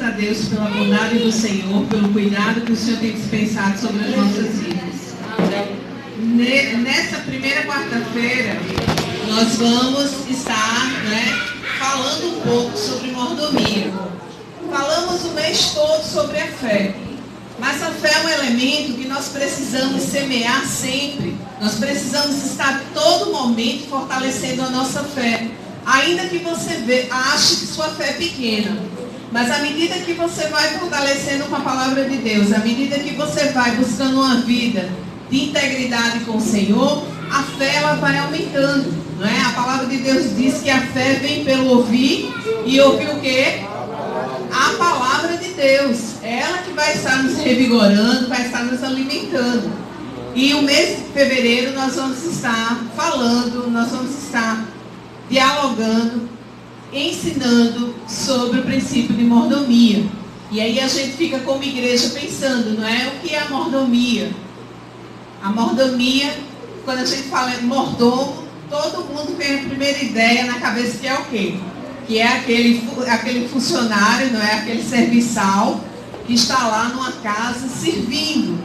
a Deus pela bondade do Senhor, pelo cuidado que o Senhor tem dispensado sobre as nossas vidas. Nessa primeira quarta-feira, nós vamos estar falando um pouco sobre mordomia. Falamos o mês todo sobre a fé. Mas a fé é um elemento que nós precisamos semear sempre. Nós precisamos estar a todo momento fortalecendo a nossa fé. Ainda que você ache que sua fé é pequena. Mas à medida que você vai fortalecendo com a palavra de Deus, à medida que você vai buscando uma vida de integridade com o Senhor, a fé ela vai aumentando. Não é? A palavra de Deus diz que a fé vem pelo ouvir. E ouvir o quê? A palavra de Deus. É ela que vai estar nos revigorando, vai estar nos alimentando. E o mês de fevereiro nós vamos estar falando, nós vamos estar dialogando, ensinando sobre o princípio de mordomia. E aí a gente fica como igreja pensando, não é? O que é a mordomia? A mordomia, quando a gente fala em mordomo, todo mundo tem a primeira ideia na cabeça que é o quê? Que é aquele funcionário, não é? Aquele serviçal que está lá numa casa servindo.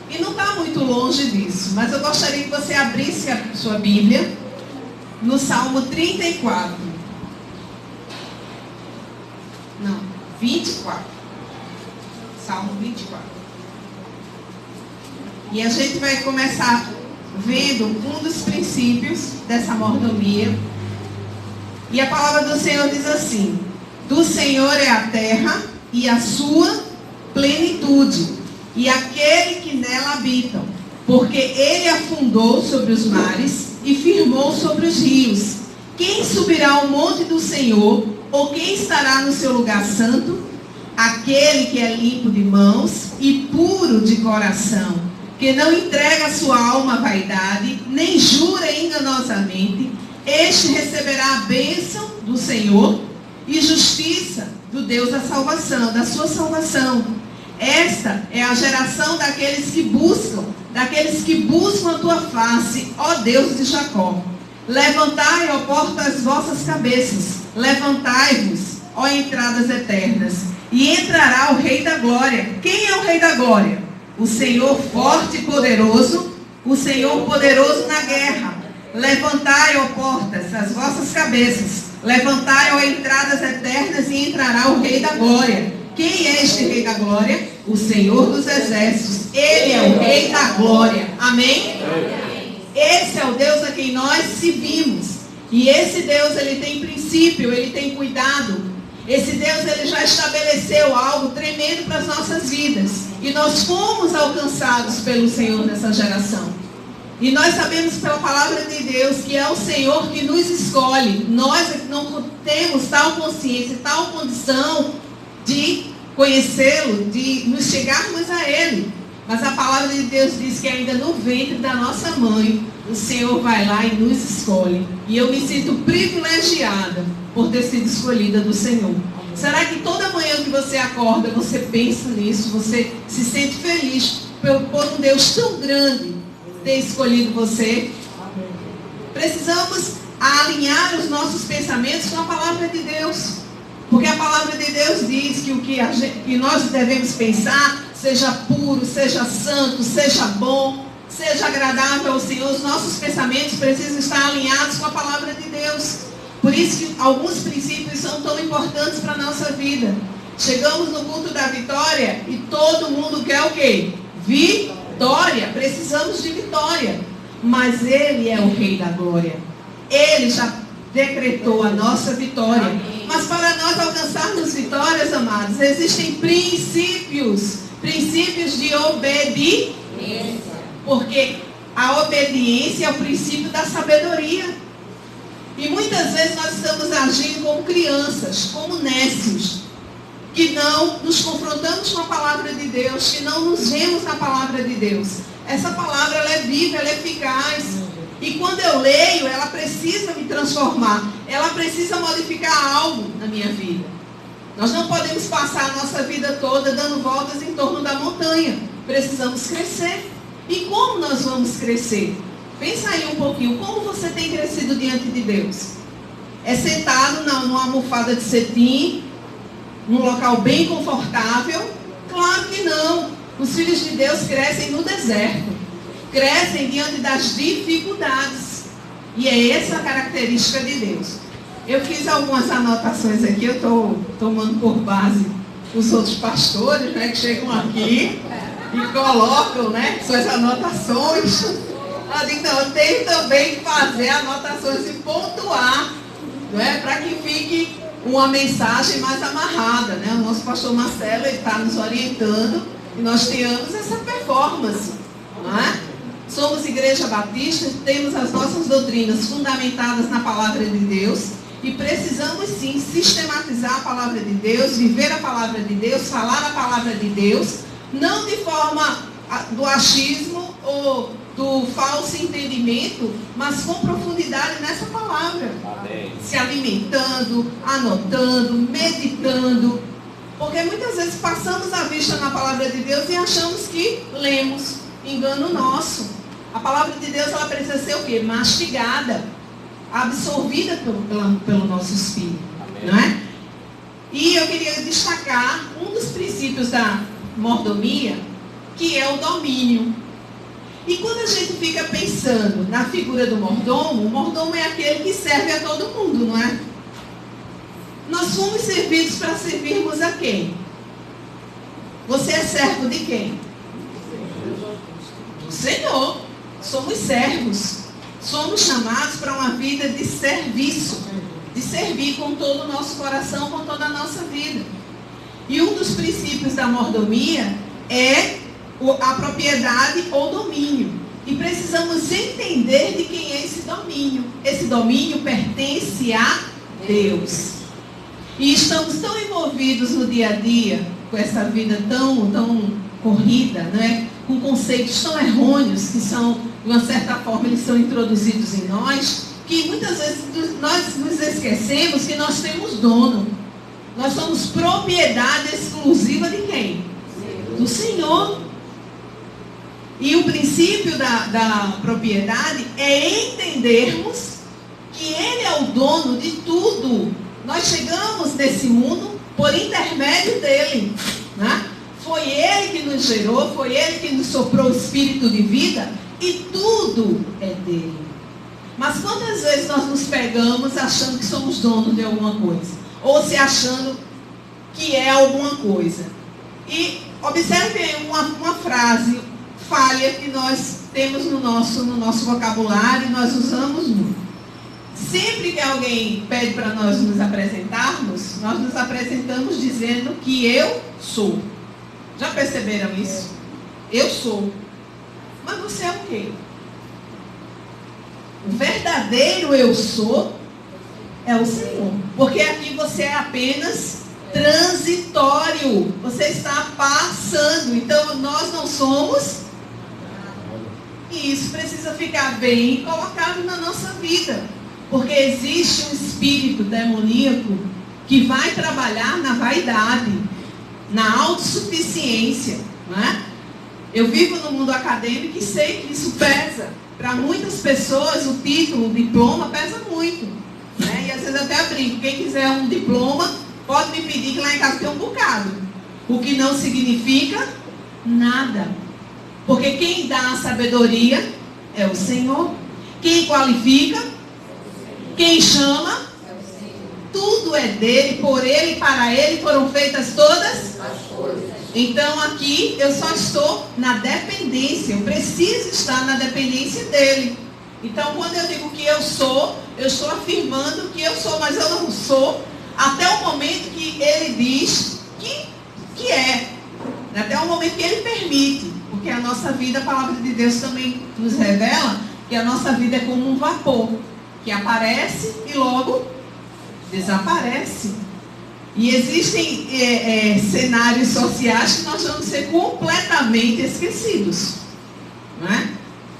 E não está muito longe disso, mas eu gostaria que você abrisse a sua Bíblia no Salmo 34. Não, 24. Salmo 24. E a gente vai começar vendo um dos princípios dessa mordomia. E a palavra do Senhor diz assim: do Senhor é a terra e a sua plenitude, e aquele que nela habitam, porque ele afundou sobre os mares e firmou sobre os rios. Quem subirá ao monte do Senhor, ou quem estará no seu lugar santo? Aquele que é limpo de mãos e puro de coração, que não entrega a sua alma à vaidade, nem jura enganosamente. Este receberá a bênção do Senhor e justiça do Deus da salvação, da sua salvação. Esta é a geração daqueles que buscam a tua face, ó Deus de Jacó. Levantai, ó portas, as vossas cabeças, levantai-vos, ó entradas eternas, e entrará o Rei da Glória. Quem é o Rei da Glória? O Senhor forte e poderoso, o Senhor poderoso na guerra. Levantai, ó portas, as vossas cabeças, levantai, ó entradas eternas, e entrará o Rei da Glória. Quem é este Rei da Glória? O Senhor dos Exércitos. Ele é o Rei da Glória. Amém? Esse é o Deus a quem nós servimos. E esse Deus, ele tem princípio, ele tem cuidado. Esse Deus, ele já estabeleceu algo tremendo para as nossas vidas. E nós fomos alcançados pelo Senhor nessa geração. E nós sabemos pela palavra de Deus que é o Senhor que nos escolhe. Nós é que não temos tal consciência, tal condição de conhecê-lo, de nos chegarmos a Ele. Mas a palavra de Deus diz que ainda no ventre da nossa mãe, o Senhor vai lá e nos escolhe. E eu me sinto privilegiada por ter sido escolhida do Senhor. Será que toda manhã que você acorda, você pensa nisso, você se sente feliz por um Deus tão grande ter escolhido você? Precisamos alinhar os nossos pensamentos com a palavra de Deus. Porque a palavra de Deus diz que o que nós devemos pensar seja puro, seja santo, seja bom, seja agradável ao Senhor. Os nossos pensamentos precisam estar alinhados com a palavra de Deus. Por isso que alguns princípios são tão importantes para a nossa vida. Chegamos no culto da vitória e todo mundo quer o quê? Vitória. Precisamos de vitória. Mas Ele é o Rei da Glória. Ele já decretou a nossa vitória. Mas para nós alcançarmos vitórias, amados, existem princípios de obediência. Porque a obediência é o princípio da sabedoria. E muitas vezes nós estamos agindo como crianças, como nécios, que não nos confrontamos com a palavra de Deus, que não nos vemos na palavra de Deus. Essa palavra ela é viva, ela é eficaz. E quando eu leio, ela precisa me transformar. Ela precisa modificar algo na minha vida. Nós não podemos passar a nossa vida toda dando voltas em torno da montanha. Precisamos crescer. E como nós vamos crescer? Pensa aí um pouquinho. Como você tem crescido diante de Deus? É sentado numa almofada de cetim, num local bem confortável? Claro que não. Os filhos de Deus crescem no deserto, crescem diante das dificuldades. E é essa a característica de Deus. Eu fiz algumas anotações aqui, eu estou tomando por base os outros pastores, né, que chegam aqui e colocam, né, suas anotações. Então, eu tenho também que fazer anotações e pontuar, né, para que fique uma mensagem mais amarrada, né? O nosso pastor Marcelo está nos orientando e nós tenhamos essa performance, não é? Somos Igreja Batista, temos as nossas doutrinas fundamentadas na Palavra de Deus e precisamos sim sistematizar a Palavra de Deus, viver a Palavra de Deus, falar a Palavra de Deus, não de forma do achismo ou do falso entendimento, mas com profundidade nessa palavra. Amém. Se alimentando, anotando, meditando, porque muitas vezes passamos a vista na palavra de Deus e achamos que lemos. Engano nosso. A palavra de Deus, ela precisa ser o quê? Mastigada, absorvida pelo nosso espírito. Amém. Não é? E eu queria destacar um dos princípios da mordomia, que é o domínio. E quando a gente fica pensando na figura do mordomo, o mordomo é aquele que serve a todo mundo, não é? Nós fomos servidos para servirmos a quem? Você é servo de quem? Do Senhor. Somos servos. Somos chamados para uma vida de serviço, de servir com todo o nosso coração, com toda a nossa vida. E um dos princípios da mordomia é a propriedade ou domínio. E precisamos entender de quem é esse domínio. Esse domínio pertence a Deus. E estamos tão envolvidos no dia a dia, com essa vida tão corrida, né? Com conceitos tão errôneos, que são, de uma certa forma, eles são introduzidos em nós, que muitas vezes nós nos esquecemos que nós temos dono. Nós somos propriedade exclusiva de quem? Do Senhor. E o princípio da propriedade é entendermos que Ele é o dono de tudo. Nós chegamos nesse mundo por intermédio dEle, né? Foi Ele que nos gerou, foi Ele que nos soprou o espírito de vida e tudo é dEle. Mas quantas vezes nós nos pegamos achando que somos donos de alguma coisa? Ou se achando que é alguma coisa? E observe aí uma frase falha que nós temos no nosso vocabulário e nós usamos muito. Sempre que alguém pede para nós nos apresentarmos, nós nos apresentamos dizendo que eu sou. Já perceberam isso? Eu sou. Mas você é o quê? O verdadeiro eu sou é o Senhor. Porque aqui você é apenas transitório. Você está passando. Então nós não somos. E isso precisa ficar bem colocado na nossa vida. Porque existe um espírito demoníaco que vai trabalhar na vaidade, na autossuficiência. Não é? Eu vivo no mundo acadêmico e sei que isso pesa. Para muitas pessoas o título, o diploma pesa muito. Né? E às vezes até eu brinco, quem quiser um diploma pode me pedir que lá em casa tem um bocado. O que não significa nada. Porque quem dá a sabedoria é o Senhor. Quem qualifica, quem chama, tudo é dele, por ele e para ele foram feitas todas as coisas. Então aqui eu só estou na dependência, eu preciso estar na dependência dele. Então quando eu digo que eu estou afirmando que eu sou, mas eu não sou, até o momento que ele diz que é, até o momento que ele permite. Porque a nossa vida, a palavra de Deus também nos revela que a nossa vida é como um vapor, que aparece e logo desaparece. E existem cenários sociais que nós vamos ser completamente esquecidos. Não é?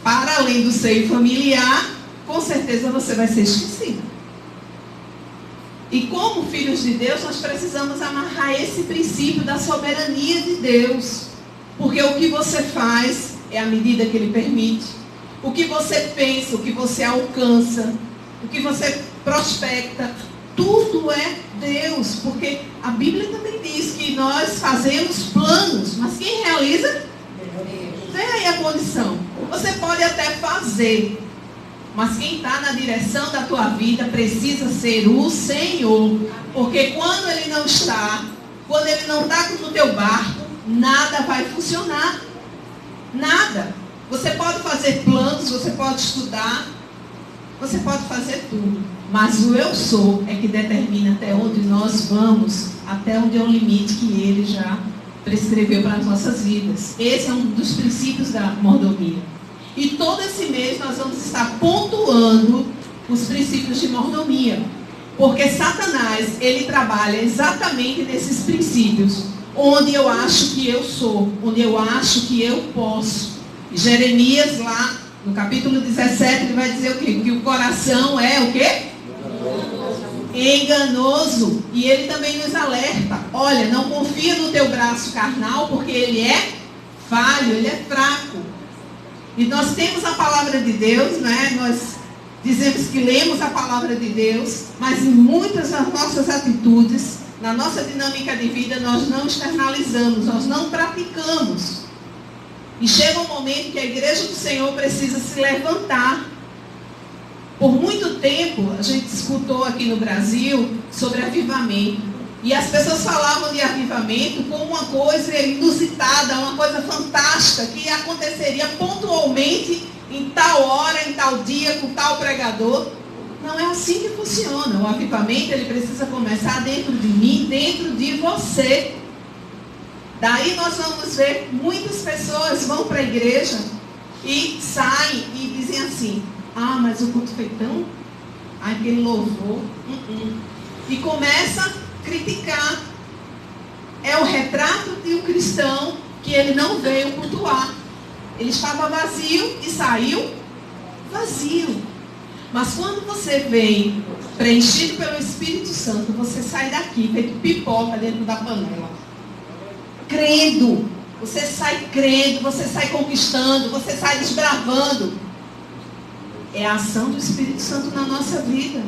Para além do seio familiar, com certeza você vai ser esquecido. E como filhos de Deus, nós precisamos amarrar esse princípio da soberania de Deus. Porque o que você faz é a medida que Ele permite. O que você pensa, o que você alcança, o que você prospecta, Tudo é Deus, porque a Bíblia também diz que nós fazemos planos, mas quem realiza? Vê aí a condição. Você pode até fazer, mas quem está na direção da tua vida precisa ser o Senhor. Porque quando Ele não está, quando Ele não está no teu barco, nada vai funcionar. Nada. Você pode fazer planos, você pode estudar, você pode fazer tudo. Mas o eu sou é que determina até onde nós vamos, até onde é o limite que Ele já prescreveu para as nossas vidas. Esse é um dos princípios da mordomia. E todo esse mês nós vamos estar pontuando os princípios de mordomia. Porque Satanás, ele trabalha exatamente nesses princípios. Onde eu acho que eu sou, onde eu acho que eu posso. Jeremias, lá no capítulo 17, ele vai dizer o quê? Que o coração é o quê? Enganoso. E ele também nos alerta. Olha, não confia no teu braço carnal, porque ele é falho, ele é fraco. E nós temos a palavra de Deus, né? Nós dizemos que lemos a palavra de Deus, mas em muitas das nossas atitudes, na nossa dinâmica de vida, nós não externalizamos, nós não praticamos. E chega um momento que a igreja do Senhor precisa se levantar. Por muito tempo, a gente escutou aqui no Brasil sobre avivamento. E as pessoas falavam de avivamento como uma coisa inusitada, uma coisa fantástica, que aconteceria pontualmente em tal hora, em tal dia, com tal pregador. Não é assim que funciona. O avivamento, ele precisa começar dentro de mim, dentro de você. Daí nós vamos ver muitas pessoas vão para a igreja e saem e dizem assim: ah, mas o culto foi tão... aquele louvor... E começa a criticar. É o retrato de um cristão que ele não veio cultuar. Ele estava vazio e saiu vazio. Mas quando você vem preenchido pelo Espírito Santo, você sai daqui feito pipoca dentro da panela. Crendo. Você sai crendo, você sai conquistando, você sai desbravando. É a ação do Espírito Santo na nossa vida.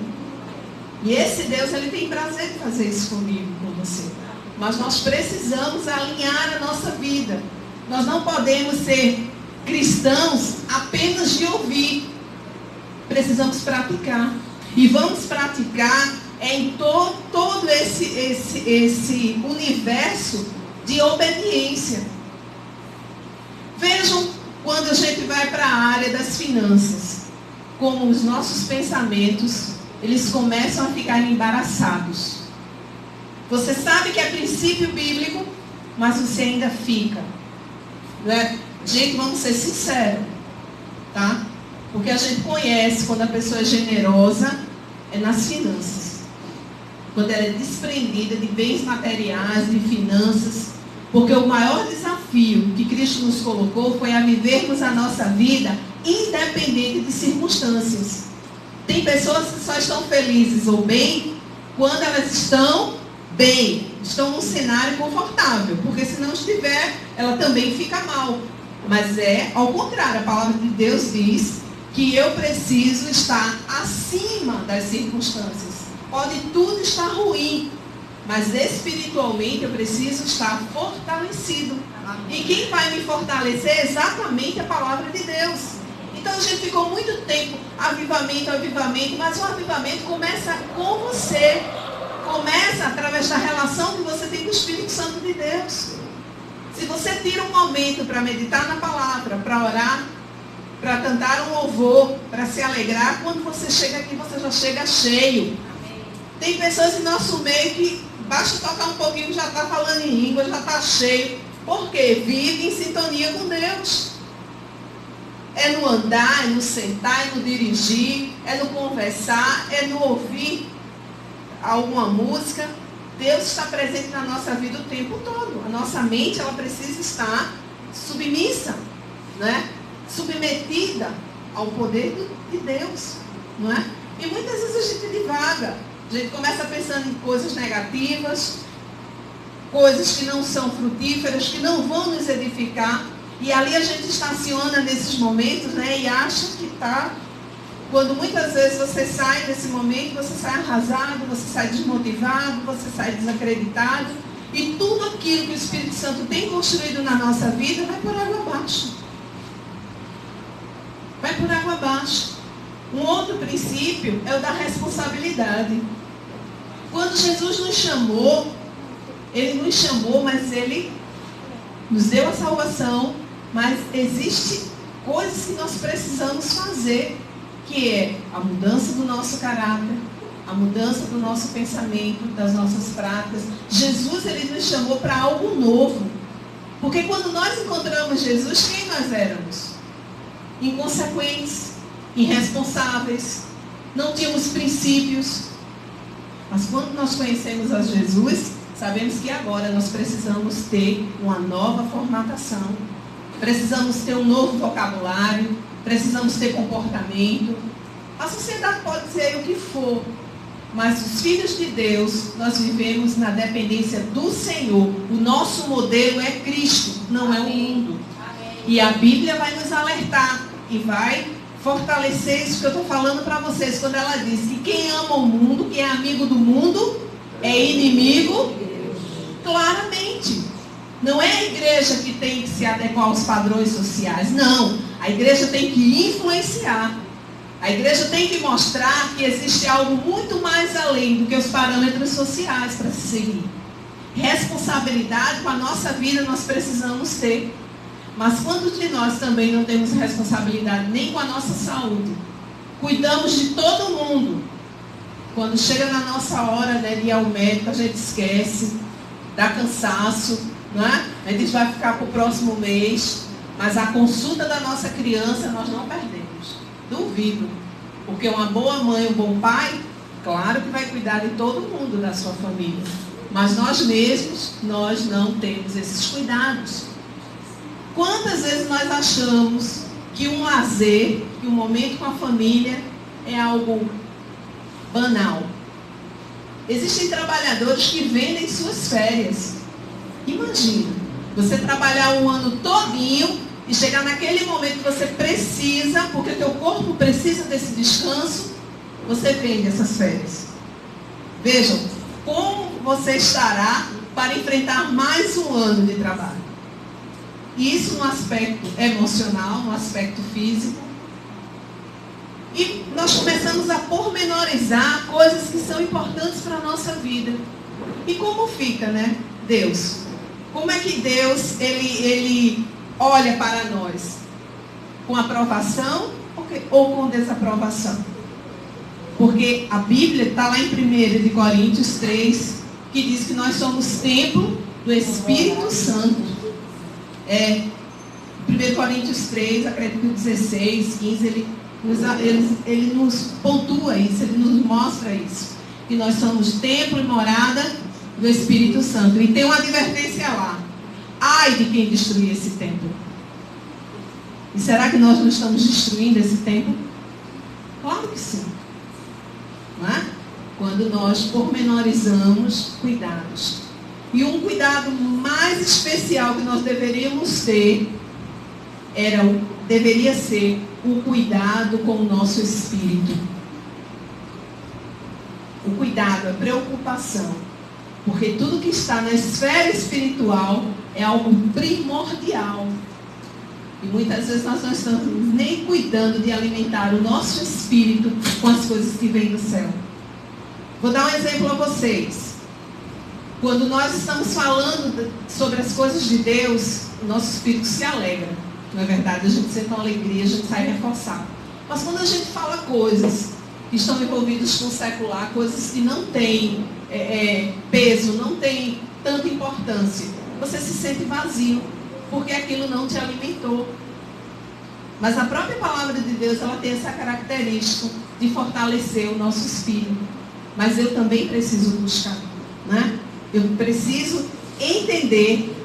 E esse Deus, ele tem prazer de fazer isso comigo, com você. Mas nós precisamos alinhar a nossa vida. Nós não podemos ser cristãos apenas de ouvir. Precisamos praticar. E vamos praticar em todo esse universo de obediência. Vejam quando a gente vai para a área das finanças, como os nossos pensamentos, eles começam a ficar embaraçados. Você sabe que é princípio bíblico, mas você ainda fica. Né? Gente, vamos ser sinceros, tá? Porque a gente conhece quando a pessoa é generosa, é nas finanças. Quando ela é desprendida de bens materiais, de finanças. Porque o maior desafio que Cristo nos colocou foi a vivermos a nossa vida independente de circunstâncias. Tem pessoas que só estão felizes ou bem quando elas estão bem, estão num cenário confortável. Porque se não estiver, ela também fica mal. Mas é ao contrário, a palavra de Deus diz que eu preciso estar acima das circunstâncias. Pode tudo estar ruim, mas espiritualmente eu preciso estar fortalecido. E quem vai me fortalecer é exatamente a palavra de Deus. Então a gente ficou muito tempo, avivamento, mas o avivamento começa com você. Começa através da relação que você tem com o Espírito Santo de Deus. Se você tira um momento para meditar na palavra, para orar, para cantar um louvor, para se alegrar, quando você chega aqui, você já chega cheio. Tem pessoas em nosso meio que basta tocar um pouquinho, já está falando em língua, já está cheio. Por quê? Vive em sintonia com Deus. É no andar, é no sentar, é no dirigir, é no conversar, é no ouvir alguma música. Deus está presente na nossa vida o tempo todo. A nossa mente, ela precisa estar submissa, né? Submetida ao poder de Deus, não é? E muitas vezes a gente divaga. A gente começa pensando em coisas negativas, coisas que não são frutíferas, que não vão nos edificar. E ali a gente estaciona nesses momentos, né? E acha que está Quando muitas vezes você sai desse momento, você sai arrasado, você sai desmotivado, você sai desacreditado, e tudo aquilo que o Espírito Santo tem construído na nossa vida vai por água abaixo. Vai por água abaixo. Um outro princípio é o da responsabilidade. Quando Jesus nos chamou, Ele nos chamou, mas Ele nos deu a salvação, mas existe coisas que nós precisamos fazer, que é a mudança do nosso caráter, a mudança do nosso pensamento, das nossas práticas. Jesus, Ele nos chamou para algo novo. Porque quando nós encontramos Jesus, quem nós éramos? Inconsequentes, irresponsáveis, não tínhamos princípios. Mas quando nós conhecemos a Jesus, sabemos que agora nós precisamos ter uma nova formatação, precisamos ter um novo vocabulário, precisamos ter comportamento. A sociedade pode dizer o que for, mas os filhos de Deus, nós vivemos na dependência do Senhor. O nosso modelo é Cristo, não é o mundo. E a Bíblia vai nos alertar e vai fortalecer isso que eu estou falando para vocês, quando ela diz que quem ama o mundo, quem é amigo do mundo, é inimigo. Claramente. Não é a igreja que tem que se adequar aos padrões sociais. Não. A igreja tem que influenciar. A igreja tem que mostrar que existe algo muito mais além do que os parâmetros sociais para se seguir. Responsabilidade com a nossa vida nós precisamos ter. Mas quantos de nós também não temos responsabilidade nem com a nossa saúde? Cuidamos de todo mundo. Quando chega na nossa hora, né, de ir ao médico, a gente esquece, dá cansaço, não é? A gente vai ficar para o próximo mês, mas a consulta da nossa criança nós não perdemos. Duvido. Porque uma boa mãe, um bom pai, claro que vai cuidar de todo mundo da sua família. Mas nós mesmos, nós não temos esses cuidados. Quantas vezes nós achamos que um lazer, que um momento com a família é algo banal? Existem trabalhadores que vendem suas férias. Imagina, você trabalhar um ano todinho e chegar naquele momento que você precisa, porque o teu corpo precisa desse descanso, você vende essas férias. Vejam, como você estará para enfrentar mais um ano de trabalho. Isso no aspecto emocional, no aspecto físico. E nós começamos a pormenorizar coisas que são importantes para a nossa vida. E como fica, né, Deus? Como é que Deus, ele olha para nós? Com aprovação ou com desaprovação? Porque a Bíblia está lá em 1 Coríntios 3, que diz que nós somos templo do Espírito Santo. 1 Coríntios 3, acredito que 16, 15, ele nos pontua isso, ele nos mostra isso. Que nós somos templo e morada do Espírito Santo. E tem uma advertência lá. Ai de quem destruir esse templo. E será que nós não estamos destruindo esse templo? Claro que sim. Não é? Quando nós pormenorizamos cuidados. E um cuidado mais especial que nós deveríamos ter deveria ser o cuidado com o nosso espírito. O cuidado, a preocupação. Porque tudo que está na esfera espiritual é algo primordial. E muitas vezes nós não estamos nem cuidando de alimentar o nosso espírito com as coisas que vêm do céu. Vou dar um exemplo a vocês. Quando nós estamos falando sobre as coisas de Deus, o nosso espírito se alegra. Não é verdade? A gente sente uma alegria, a gente sai reforçado. Mas quando a gente fala coisas que estão envolvidas com o secular, coisas que não têm peso, não têm tanta importância, você se sente vazio, porque aquilo não te alimentou. Mas a própria palavra de Deus, ela tem essa característica de fortalecer o nosso espírito. Mas eu também preciso buscar, né? Eu preciso entender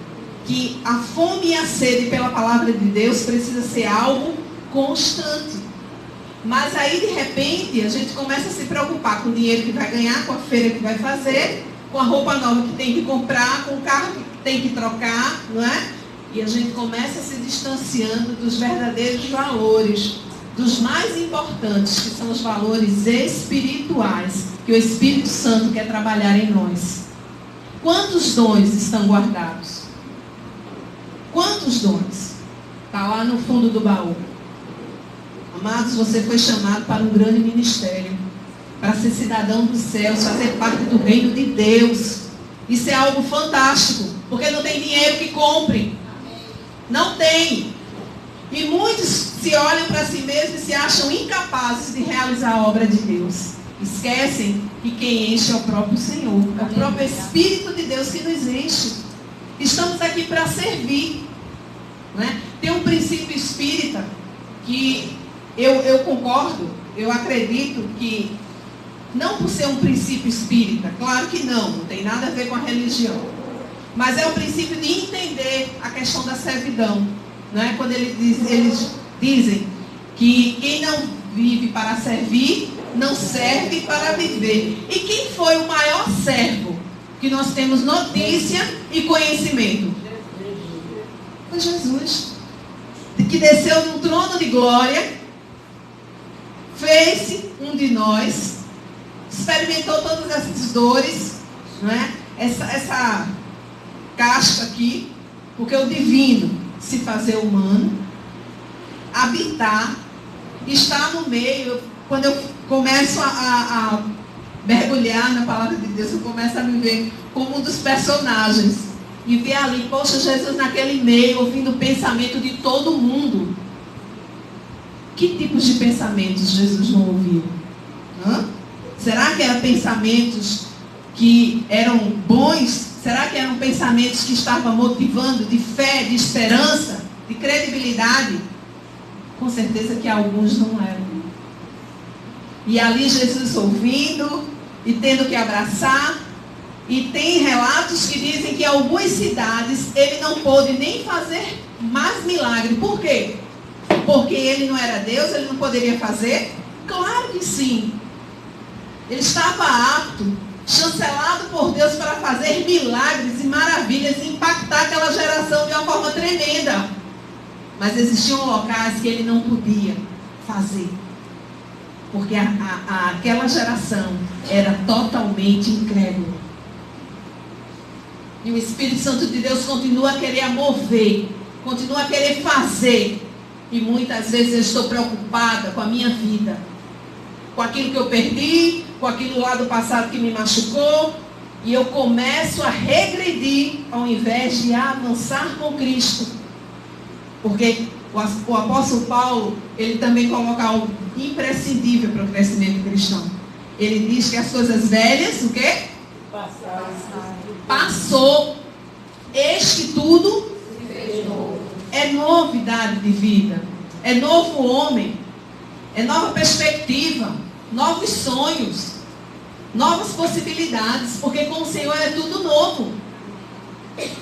que a fome e a sede pela palavra de Deus precisa ser algo constante. Mas aí, de repente, a gente começa a se preocupar com o dinheiro que vai ganhar, com a feira que vai fazer, com a roupa nova que tem que comprar, com o carro que tem que trocar, não é? E a gente começa a se distanciando dos verdadeiros valores dos mais importantes, que são os valores espirituais, que o Espírito Santo quer trabalhar em nós. Quantos dons estão guardados? Quantos dons? Está lá no fundo do baú. Amados, você foi chamado para um grande ministério, para ser cidadão dos céus, fazer parte do reino de Deus. Isso é algo fantástico, porque não tem dinheiro que compre. Não tem. E muitos se olham para si mesmos e se acham incapazes de realizar a obra de Deus. Esquecem que quem enche é o próprio Senhor, é o próprio Espírito de Deus que nos enche. Estamos aqui para servir, né? Tem um princípio espírita que eu concordo, eu acredito que, não por ser um princípio espírita, claro que não tem nada a ver com a religião, mas é o princípio de entender a questão da servidão, né? Quando eles dizem que quem não vive para servir, não serve para viver. E quem foi o maior servo que nós temos notícia e conhecimento? Foi Jesus, que desceu num trono de glória, fez-se um de nós, experimentou todas essas dores, né? Essa casca aqui, porque o divino se fazer humano, habitar, estar no meio. Quando eu começo a mergulhar na palavra de Deus, eu começo a me ver como um dos personagens e ver ali, poxa, Jesus naquele meio, ouvindo o pensamento de todo mundo. Que tipos de pensamentos Jesus não ouviu? Será que eram pensamentos que eram bons? Será que eram pensamentos que estavam motivando de fé, de esperança, de credibilidade? Com certeza que alguns não eram. E ali Jesus ouvindo e tendo que abraçar. E tem relatos que dizem que em algumas cidades ele não pôde nem fazer mais milagre. Por quê? Porque ele não era Deus, ele não poderia fazer? Claro que sim. Ele estava apto, chancelado por Deus para fazer milagres e maravilhas e impactar aquela geração de uma forma tremenda. Mas existiam locais que ele não podia fazer. Porque aquela geração era totalmente incrédula. E o Espírito Santo de Deus continua a querer mover, continua a querer fazer. E muitas vezes eu estou preocupada com a minha vida, com aquilo que eu perdi, com aquilo lá do passado que me machucou. E eu começo a regredir ao invés de avançar com Cristo. Porque o apóstolo Paulo, ele também coloca algo imprescindível para o crescimento cristão. Ele diz que as coisas velhas, o quê? Passou. Este tudo é novidade de vida. É novo homem. É nova perspectiva. Novos sonhos. Novas possibilidades. Porque com o Senhor é tudo novo.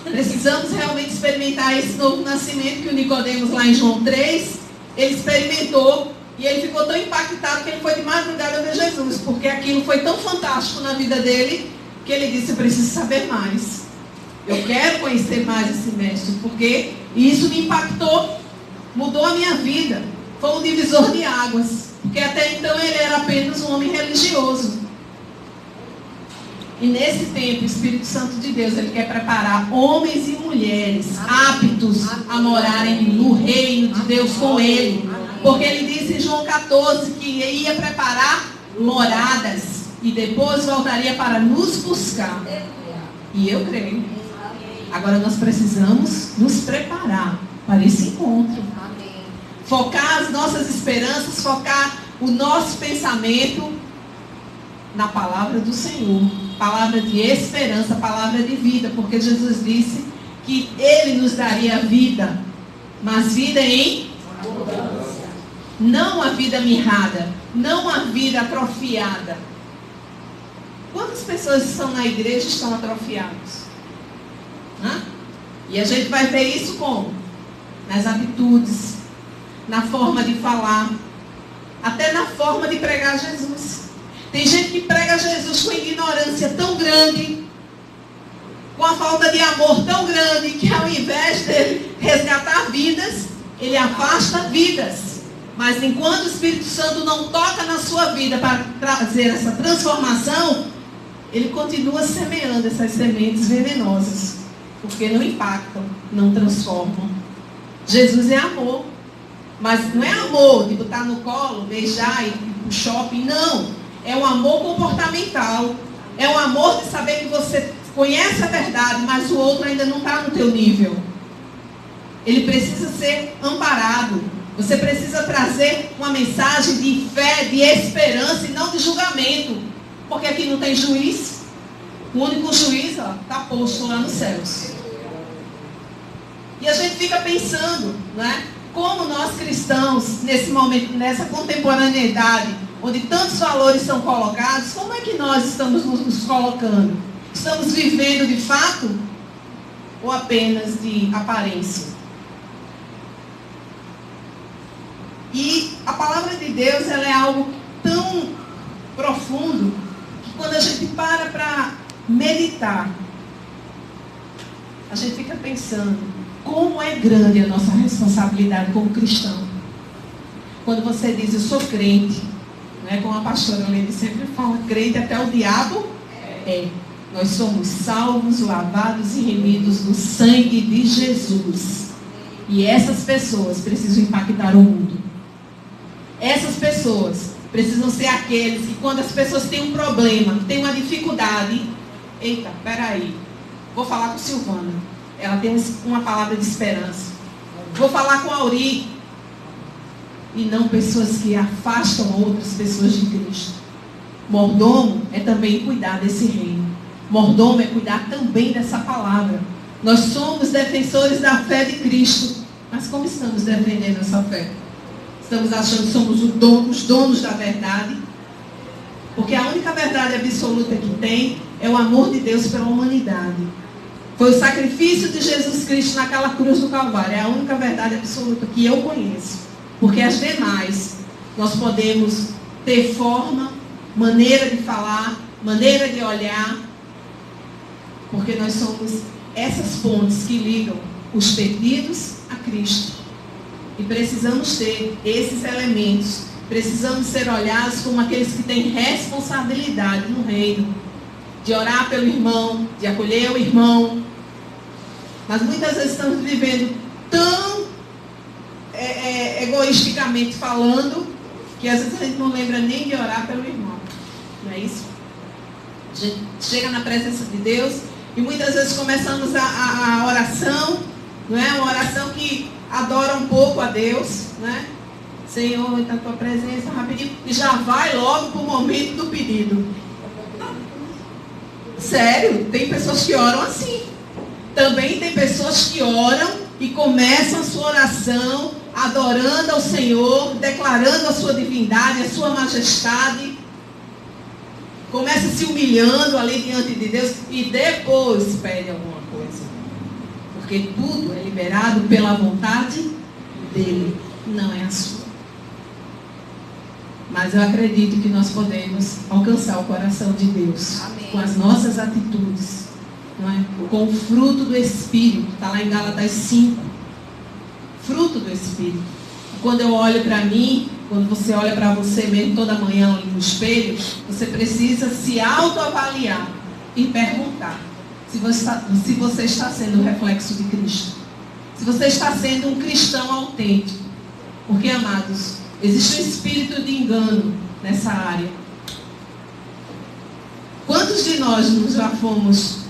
Precisamos realmente experimentar esse novo nascimento que o Nicodemos lá em João 3, ele experimentou e ele ficou tão impactado que ele foi de madrugada ver Jesus, porque aquilo foi tão fantástico na vida dele que ele disse: eu preciso saber mais, eu quero conhecer mais esse mestre, porque isso me impactou, mudou a minha vida, foi um divisor de águas, porque até então ele era apenas um homem religioso. E nesse tempo, o Espírito Santo de Deus, ele quer preparar homens e mulheres aptos a morarem no reino de Deus com ele. Porque ele disse em João 14 que ia preparar moradas e depois voltaria para nos buscar. E eu creio. Agora nós precisamos nos preparar para esse encontro. Focar as nossas esperanças, focar o nosso pensamento na palavra do Senhor. Palavra de esperança, palavra de vida, porque Jesus disse que Ele nos daria vida, mas vida em abundância. Não a vida mirrada, não a vida atrofiada. Quantas pessoas estão na igreja e estão atrofiadas? E a gente vai ver isso como? Nas atitudes, na forma de falar, até na forma de pregar Jesus. Tem gente que prega Jesus com ignorância tão grande, com a falta de amor tão grande, que ao invés de resgatar vidas, ele afasta vidas. Mas enquanto o Espírito Santo não toca na sua vida para trazer essa transformação, ele continua semeando essas sementes venenosas, porque não impactam, não transformam. Jesus é amor, mas não é amor de botar no colo, beijar e ir para o shopping, não. É um amor comportamental, é um amor de saber que você conhece a verdade, mas o outro ainda não está no teu nível. Ele precisa ser amparado. Você precisa trazer uma mensagem de fé, de esperança e não de julgamento. Porque aqui não tem juiz. O único juiz está posto lá nos céus. E a gente fica pensando, né? Como nós cristãos, nesse momento, nessa contemporaneidade, onde tantos valores são colocados, como é que nós estamos nos colocando? Estamos vivendo de fato ou apenas de aparência? E a palavra de Deus, ela é algo tão profundo que quando a gente para meditar, a gente fica pensando como é grande a nossa responsabilidade como cristão. Quando você diz, eu sou crente, né? Como a pastora Lene sempre fala, crente até o diabo é. Nós somos salvos, lavados e remidos no sangue de Jesus. E essas pessoas precisam impactar o mundo. Essas pessoas precisam ser aqueles que quando as pessoas têm um problema, têm uma dificuldade, eita, peraí, vou falar com Silvana, ela tem uma palavra de esperança. Vou falar com a Auri. E não pessoas que afastam outras pessoas de Cristo. Mordomo é também cuidar desse reino. Mordomo é cuidar também dessa palavra. Nós somos defensores da fé de Cristo. Mas como estamos defendendo essa fé? Estamos achando que somos os donos da verdade? Porque a única verdade absoluta que tem é o amor de Deus pela humanidade. Foi o sacrifício de Jesus Cristo naquela cruz do Calvário. É a única verdade absoluta que eu conheço. Porque as demais, nós podemos ter forma, maneira de falar, maneira de olhar. Porque nós somos essas pontes que ligam os perdidos a Cristo. E precisamos ter esses elementos. Precisamos ser olhados como aqueles que têm responsabilidade no reino. De orar pelo irmão, de acolher o irmão. Mas muitas vezes estamos vivendo tão egoisticamente falando, que às vezes a gente não lembra nem de orar pelo irmão. Não é isso? A gente chega na presença de Deus e muitas vezes começamos a oração, não é? Uma oração que adora um pouco a Deus, né? Senhor, está a tua presença rapidinho, e já vai logo para o momento do pedido. Sério, tem pessoas que oram assim. Também tem pessoas que oram e começam a sua oração adorando ao Senhor, declarando a sua divindade, a sua majestade. Começa se humilhando ali diante de Deus e depois pede alguma coisa. Porque tudo é liberado pela vontade dele, não é a sua. Mas eu acredito que nós podemos alcançar o coração de Deus. Amém. Com as nossas atitudes, não é? Com o fruto do Espírito. Está lá em Gálatas 5. Fruto do Espírito. Quando eu olho para mim, quando você olha para você mesmo toda manhã ali no espelho, você precisa se autoavaliar e perguntar se você está sendo o reflexo de Cristo. Se você está sendo um cristão autêntico. Porque, amados, existe um espírito de engano nessa área. Quantos de nós já fomos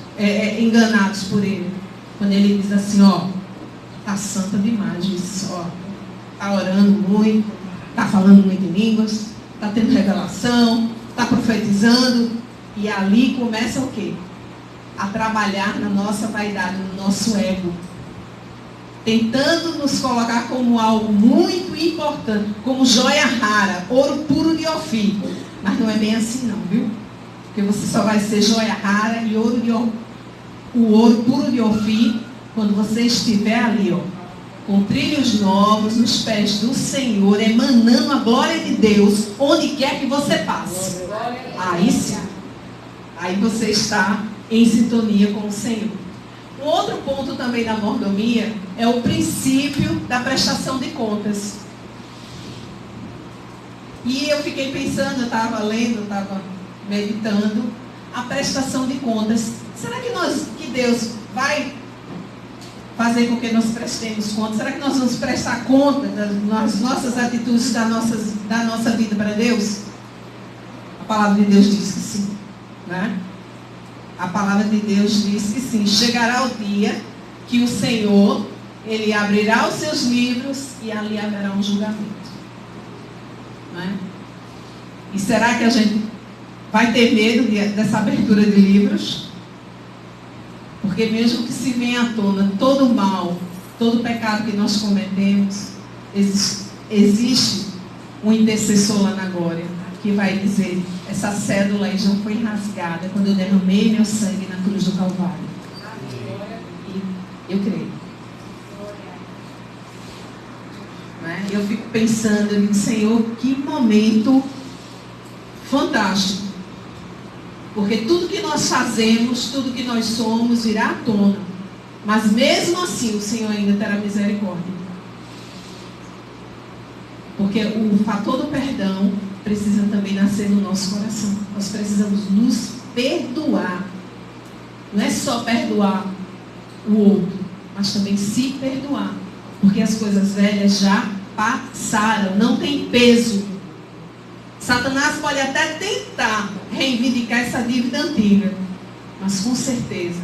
enganados por ele? Quando ele diz assim, ó, tá santa demais isso, ó, tá orando muito, tá falando muito em línguas, tá tendo revelação, tá profetizando, e ali começa o quê? A trabalhar na nossa vaidade, no nosso ego. Tentando nos colocar como algo muito importante, como joia rara, ouro puro de Ofir. Mas não é bem assim não, viu? Porque você só vai ser joia rara e o ouro puro de Ofir quando você estiver ali, ó, com trilhos novos, nos pés do Senhor, emanando a glória de Deus, onde quer que você passe. Aí sim. Aí você está em sintonia com o Senhor. Um outro ponto também da mordomia é o princípio da prestação de contas. E eu fiquei pensando, eu estava lendo, eu estava meditando, a prestação de contas. Será que Deus vai fazer com que nós prestemos contas? Será que nós vamos prestar conta das nossas atitudes, da nossa vida para Deus? A palavra de Deus diz que sim, né? A palavra de Deus diz que sim. Chegará o dia que o Senhor, Ele abrirá os seus livros e ali haverá um julgamento, né? E será que a gente vai ter medo dessa abertura de livros? Porque mesmo que se venha à tona todo o mal, todo o pecado que nós cometemos, existe um intercessor lá na glória que vai dizer: essa cédula aí já foi rasgada quando eu derramei meu sangue na cruz do Calvário. E eu creio. Né? Eu fico pensando, eu digo: Senhor, que momento fantástico. Porque tudo que nós fazemos, tudo que nós somos, virá à tona. Mas mesmo assim, o Senhor ainda terá misericórdia. Porque o fator do perdão precisa também nascer no nosso coração. Nós precisamos nos perdoar. Não é só perdoar o outro, mas também se perdoar. Porque as coisas velhas já passaram, não tem peso. Satanás pode até tentar reivindicar essa dívida antiga, mas com certeza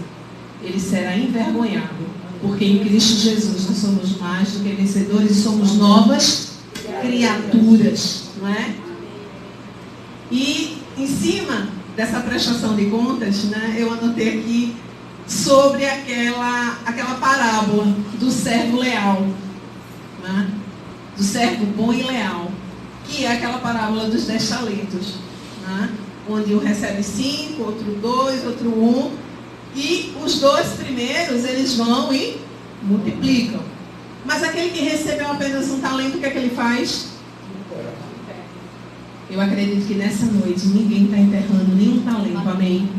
ele será envergonhado, porque em Cristo Jesus nós somos mais do que vencedores e somos novas criaturas, não é? E em cima dessa prestação de contas, né, eu anotei aqui sobre aquela parábola do servo leal, né? Do servo bom e leal, que é aquela parábola dos 10 talentos, né? Onde um recebe 5, outro 2, outro 1, e os 2 primeiros eles vão e multiplicam. Mas aquele que recebeu apenas um talento, o que é que ele faz? Eu acredito que nessa noite ninguém está enterrando nenhum talento, amém?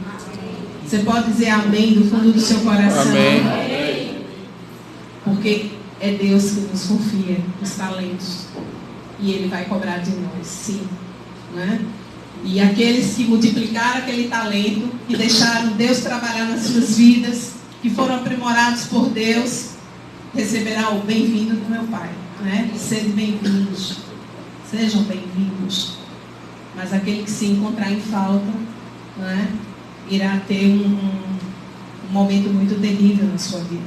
Você pode dizer amém do fundo do seu coração? Amém. Porque é Deus que nos confia os talentos. E Ele vai cobrar de nós, sim. Né? E aqueles que multiplicaram aquele talento, que deixaram Deus trabalhar nas suas vidas, que foram aprimorados por Deus, receberão o bem-vindo do meu Pai. Né? Sejam bem-vindos. Sejam bem-vindos. Mas aquele que se encontrar em falta, né, irá ter um momento muito terrível na sua vida.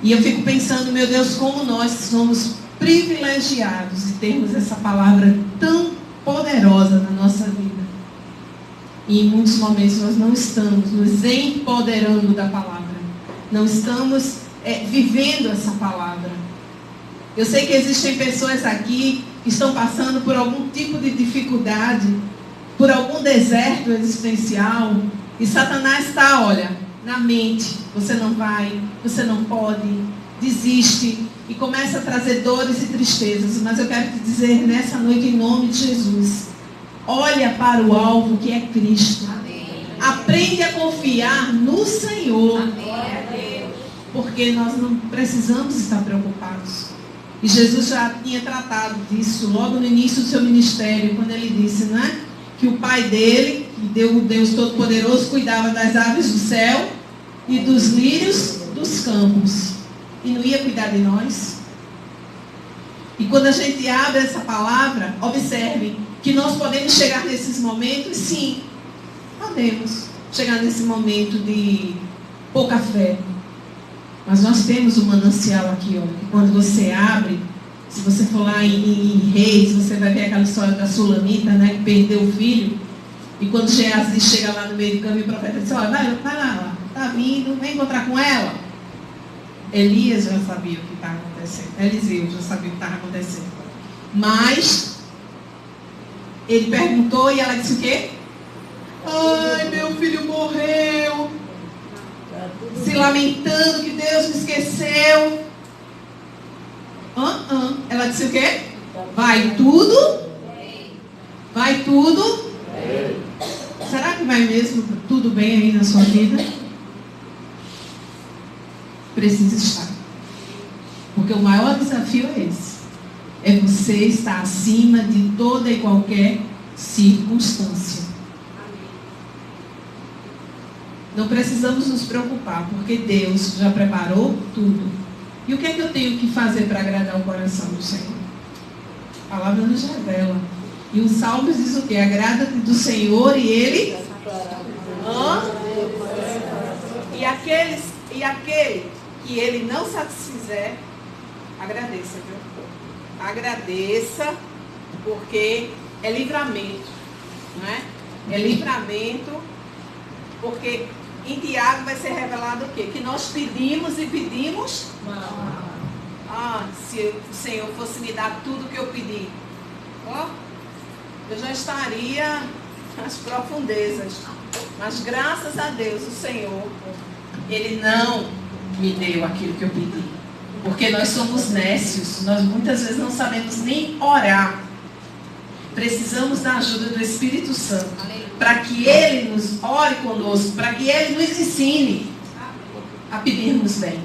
E eu fico pensando, meu Deus, como nós somos privilegiados de termos essa palavra tão poderosa na nossa vida. E em muitos momentos nós não estamos nos empoderando da palavra. Não estamos vivendo essa palavra. Eu sei que existem pessoas aqui que estão passando por algum tipo de dificuldade, por algum deserto existencial, e Satanás está, olha, na mente: você não vai, você não pode, desiste, e começa a trazer dores e tristezas. Mas eu quero te dizer nessa noite, em nome de Jesus, olha para o alvo que é Cristo. Amém. Aprende a confiar no Senhor. Amém. Porque nós não precisamos estar preocupados. E Jesus já tinha tratado disso logo no início do seu ministério, quando ele disse, né, que o pai dele, que deu o Deus Todo-Poderoso, cuidava das aves do céu e dos lírios dos campos. E não ia cuidar de nós? E quando a gente abre essa palavra, observe que nós podemos chegar nesses momentos, sim, podemos chegar nesse momento de pouca fé. Mas nós temos um manancial aqui, ó, que quando você abre, se você for lá em Reis, você vai ver aquela história da Sulamita, né, que perdeu o filho. E quando Geazi chega lá no meio do caminho, o profeta diz: olha, vai lá, tá vindo, vem encontrar com ela. Elias já sabia o que estava acontecendo. Eliseu já sabia o que estava acontecendo. Mas ele perguntou e ela disse o quê? Ai, meu filho morreu. Se lamentando que Deus me esqueceu. Ela disse o quê? Vai tudo? Vai tudo? Será que vai mesmo tudo bem aí na sua vida? Precisa estar. Porque o maior desafio é esse. é você estar acima de toda e qualquer circunstância. Não precisamos nos preocupar, porque Deus já preparou tudo. E o que é que eu tenho que fazer para agradar o coração do Senhor? A palavra nos revela. E os Salmos diz o quê? Agrada-te do Senhor e Ele... E aquele que Ele não satisfizer, agradeça, viu? Agradeça, porque é livramento, não é? É livramento, porque em Tiago vai ser revelado o quê? Que nós pedimos e pedimos. Se o Senhor fosse me dar tudo o que eu pedi, eu já estaria nas profundezas. Mas graças a Deus, o Senhor, Ele não me deu aquilo que eu pedi. Porque nós somos nécios, nós muitas vezes não sabemos nem orar. Precisamos da ajuda do Espírito Santo, para que Ele nos ore conosco, para que Ele nos ensine a pedirmos bem.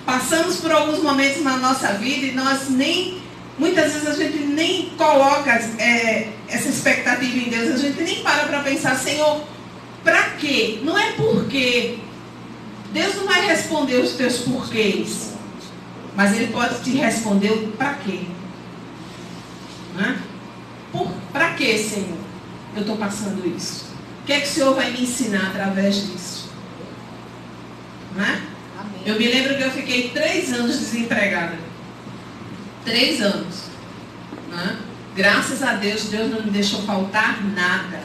Passamos por alguns momentos na nossa vida e nós muitas vezes a gente nem coloca essa expectativa em Deus, a gente nem para pensar, Senhor, para quê? Não é porque. Deus não vai responder os teus porquês, mas Ele pode te responder o para quê. Para quê, Senhor? Eu estou passando isso. O que é que o Senhor vai me ensinar através disso? Eu me lembro que eu fiquei 3 anos desempregada. 3 anos. Graças a Deus, Deus não me deixou faltar nada.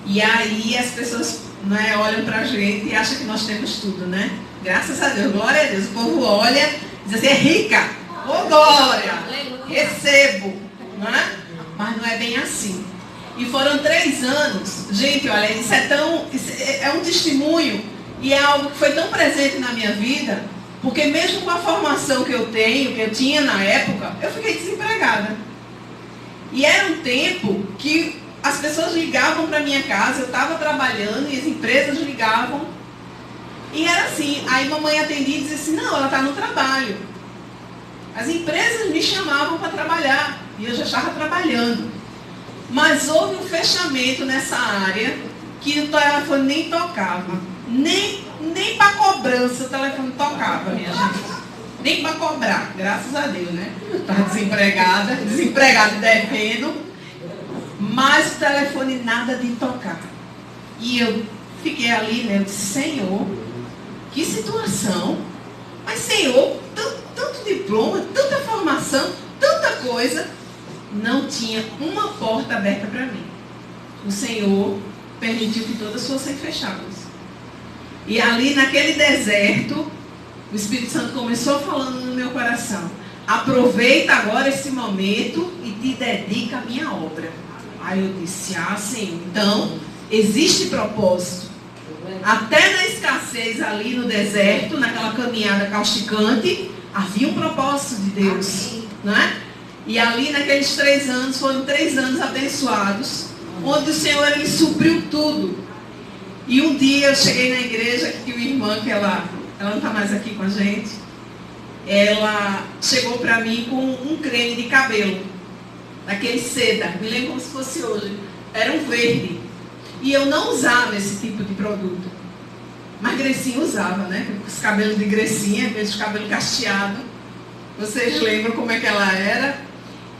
E aí as pessoas olham pra gente e acham que nós temos tudo, né? Graças a Deus, glória a Deus. O povo olha e diz assim, é rica. Ô glória, recebo. Mas não é bem assim. E foram 3 anos. Gente, olha, isso é um testemunho. E é algo que foi tão presente na minha vida. Porque mesmo com a formação que eu tinha na época, eu fiquei desempregada. E era um tempo que as pessoas ligavam para minha casa, eu estava trabalhando e as empresas ligavam. E era assim, aí mamãe atendia e dizia assim, não, ela está no trabalho. As empresas me chamavam para trabalhar e eu já estava trabalhando. Mas houve um fechamento nessa área que o telefone nem tocava. Nem para cobrança o telefone tocava, minha gente. Nem para cobrar, graças a Deus, né? Estava desempregada devendo. Mas o telefone nada de tocar. E eu fiquei ali, né? Eu disse, Senhor, que situação. Mas Senhor, tanto diploma, tanta formação, tanta coisa. Não tinha uma porta aberta para mim. O Senhor permitiu que todas fossem fechadas. E ali naquele deserto, o Espírito Santo começou falando no meu coração. Aproveita agora esse momento e te dedica à minha obra. Aí eu disse, Senhor, então existe propósito. Até na escassez ali no deserto, naquela caminhada causticante, havia um propósito de Deus. Não é? E ali naqueles 3 anos, foram 3 anos abençoados, onde o Senhor Ele supriu tudo. E um dia eu cheguei na igreja, que uma irmã, que ela não está mais aqui com a gente, ela chegou para mim com um creme de cabelo, daquele seda, me lembro como se fosse hoje, era um verde. E eu não usava esse tipo de produto. Mas Grecinha usava, né? Os cabelos de Grecinha, aqueles cabelos cacheados. Vocês lembram como é que ela era?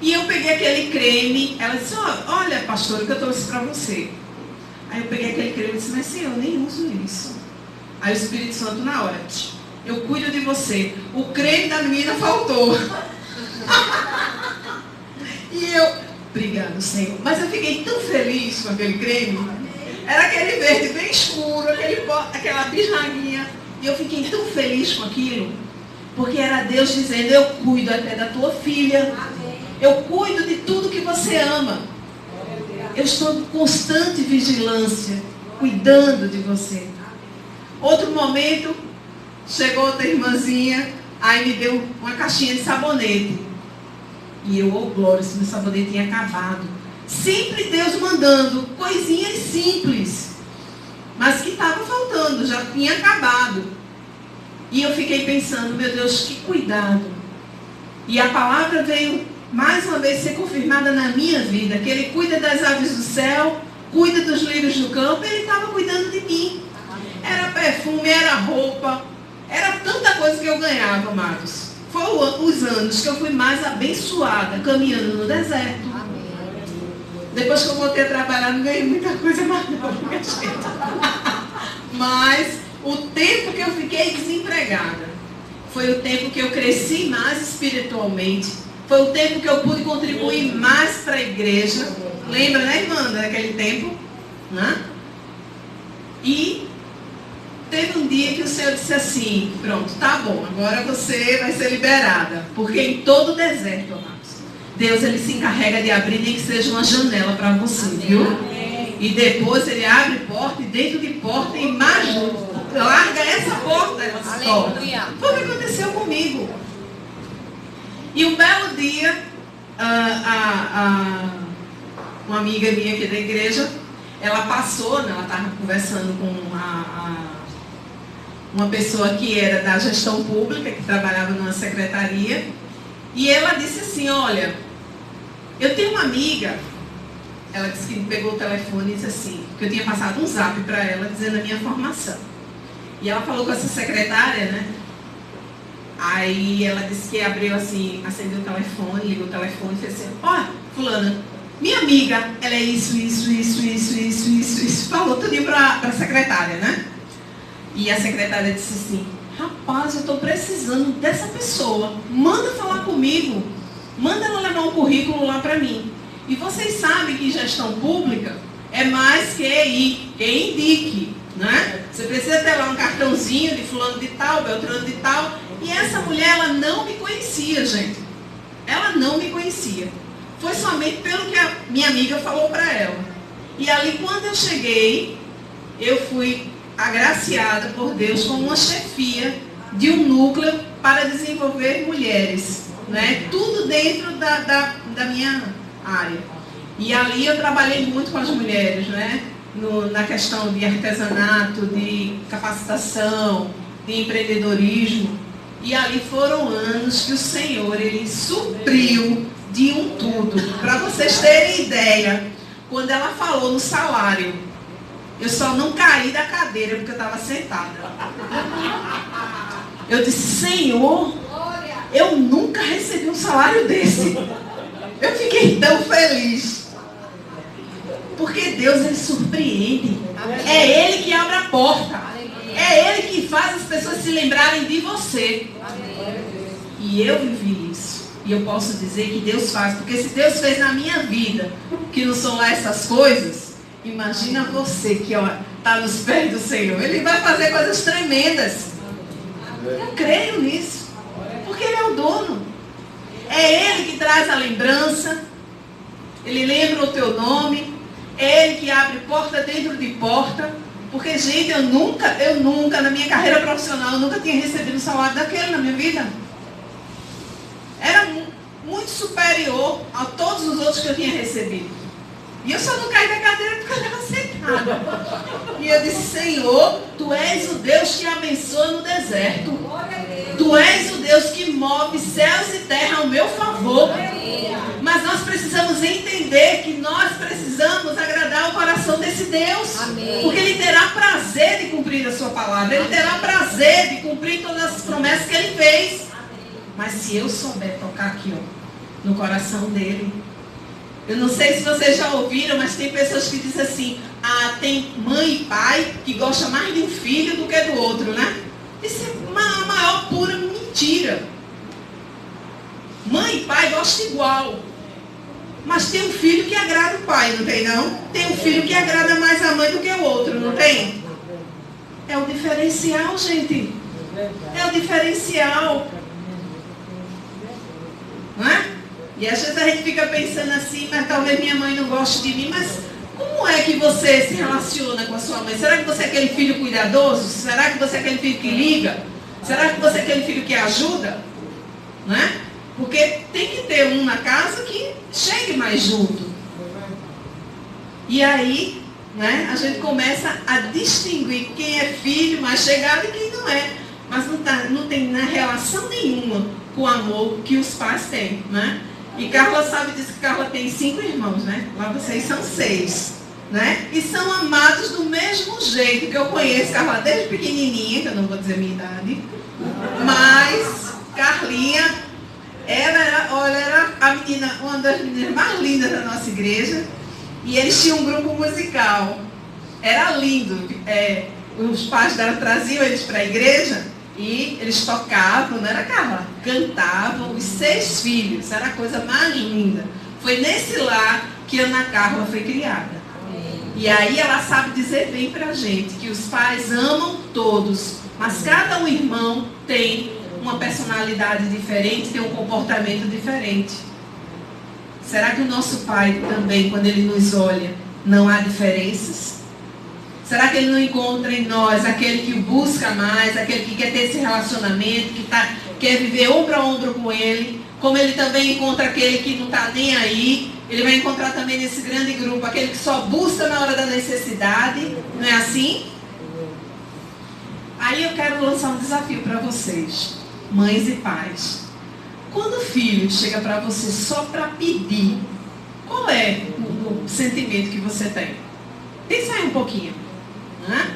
E eu peguei aquele creme, ela disse, olha pastora, o que eu trouxe para você. Aí eu peguei aquele creme e disse, mas Senhor, eu nem uso isso. Aí o Espírito Santo na hora, eu cuido de você. O creme da menina faltou. E eu, obrigado Senhor. Mas eu fiquei tão feliz com aquele creme. Era aquele verde bem escuro, aquela bisnaguinha. E eu fiquei tão feliz com aquilo. Porque era Deus dizendo, eu cuido até da tua filha. Eu cuido de tudo que você ama. Eu estou em constante vigilância, cuidando de você. Outro momento, chegou outra irmãzinha, aí me deu uma caixinha de sabonete. E eu, glória, esse meu sabonete tinha acabado. Sempre Deus mandando coisinhas simples, mas que estava faltando, já tinha acabado. E eu fiquei pensando, meu Deus, que cuidado. E a palavra veio mais uma vez ser confirmada na minha vida, que Ele cuida das aves do céu, cuida dos lírios do campo. Ele estava cuidando de mim. Era perfume, era roupa, era tanta coisa que eu ganhava, amados. Foram os anos que eu fui mais abençoada, caminhando no deserto. Depois que eu voltei a trabalhar, não ganhei muita coisa mais não, minha gente. Mas o tempo que eu fiquei desempregada foi o tempo que eu cresci mais espiritualmente. Foi o tempo que eu pude contribuir mais para a igreja. Lembra, né, irmã, daquele tempo? Né? E teve um dia que o Senhor disse assim: pronto, tá bom, agora você vai ser liberada. Porque em todo deserto, amados, Deus, Ele se encarrega de abrir nem que seja uma janela para você, viu? E depois Ele abre porta e dentro de porta e mais larga essa porta, ela se torna. Foi o que aconteceu comigo. E um belo dia, uma amiga minha aqui da igreja, ela passou, né, ela estava conversando com uma pessoa que era da gestão pública, que trabalhava numa secretaria, e ela disse assim: olha, eu tenho uma amiga. Ela disse que pegou o telefone e disse assim, que eu tinha passado um zap para ela dizendo a minha formação. E ela falou com essa secretária, né? Aí ela disse que abriu assim, acendeu o telefone, ligou o telefone e fez assim: ó, fulana, minha amiga, ela é isso. Falou tudo para a secretária, né? E a secretária disse assim: rapaz, eu estou precisando dessa pessoa. Manda falar comigo. Manda ela levar um currículo lá para mim. E vocês sabem que gestão pública é mais que indique, né? Você precisa ter lá um cartãozinho de fulano de tal, beltrano de tal. E essa mulher, ela não me conhecia, gente. Ela não me conhecia. Foi somente pelo que a minha amiga falou para ela. E ali, quando eu cheguei, eu fui agraciada por Deus com uma chefia de um núcleo para desenvolver mulheres, né? Tudo dentro da minha área. E ali eu trabalhei muito com as mulheres, né? Na questão de artesanato, de capacitação, de empreendedorismo. E ali foram anos que o Senhor, Ele supriu de um tudo. Para vocês terem ideia, quando ela falou no salário, eu só não caí da cadeira porque eu estava sentada. Eu disse: Senhor, eu nunca recebi um salário desse. Eu fiquei tão feliz. Porque Deus, Ele surpreende. É Ele que abre a porta. É Ele que faz as pessoas se lembrarem de você. E eu vivi isso. E eu posso dizer que Deus faz. Porque se Deus fez na minha vida, que não são lá essas coisas, imagina você que está nos pés do Senhor. Ele vai fazer coisas tremendas. Eu creio nisso. Porque Ele é o dono. É Ele que traz a lembrança. Ele lembra o teu nome. É Ele que abre porta dentro de porta. Porque, gente, eu nunca, na minha carreira profissional, eu nunca tinha recebido um salário daquele na minha vida. Era muito superior a todos os outros que eu tinha recebido. E eu só não caí da cadeira porque eu estava sentada. E eu disse: Senhor, Tu és o Deus que abençoa no deserto. Tu és o Deus que move céus e terra ao meu favor. Mas nós precisamos entender que nós precisamos agradar o coração desse Deus. Porque Ele terá prazer de cumprir a sua palavra. Ele terá prazer de cumprir todas as promessas que Ele fez. Mas se eu souber tocar aqui, ó, no coração dele. Eu não sei se vocês já ouviram, mas tem pessoas que dizem assim: ah, tem mãe e pai que gostam mais de um filho do que do outro, né? Isso é a maior pura mentira. Mãe e pai gostam igual. Mas tem um filho que agrada o pai, não tem não? Tem um filho que agrada mais a mãe do que o outro, não tem? É o diferencial, gente. É o diferencial. Não é? E às vezes a gente fica pensando assim: mas talvez minha mãe não goste de mim. Mas como é que você se relaciona com a sua mãe? Será que você é aquele filho cuidadoso? Será que você é aquele filho que liga? Será que você é aquele filho que ajuda? Não é? Porque tem que ter um na casa que chegue mais junto. E aí, né, a gente começa a distinguir quem é filho mais chegado e quem não é. Mas não tem relação nenhuma com o amor que os pais têm, né? E Carla sabe disso, que Carla tem 5 irmãos, né? Lá vocês são 6, né? E são amados do mesmo jeito que eu conheço Carla desde pequenininha, que eu não vou dizer a minha idade, mas Carlinha, ela era a menina, uma das meninas mais lindas da nossa igreja, e eles tinham um grupo musical. Era lindo. Os pais dela traziam eles para a igreja e eles tocavam, não era Carla? Cantavam, os 6 filhos, era a coisa mais linda. Foi nesse lar que Ana Carla foi criada. E aí ela sabe dizer bem para a gente que os pais amam todos, mas cada um irmão tem uma personalidade diferente, tem um comportamento diferente. Será que o nosso pai também, quando ele nos olha, não há diferenças? Será que ele não encontra em nós aquele que o busca mais, aquele que quer ter esse relacionamento, que quer viver ombro a ombro com ele, como ele também encontra aquele que não está nem aí? Ele vai encontrar também nesse grande grupo aquele que só busca na hora da necessidade, não é assim? Aí eu quero lançar um desafio para vocês, mães e pais. Quando o filho chega para você só para pedir, qual é o sentimento que você tem? Pensa aí um pouquinho. Né?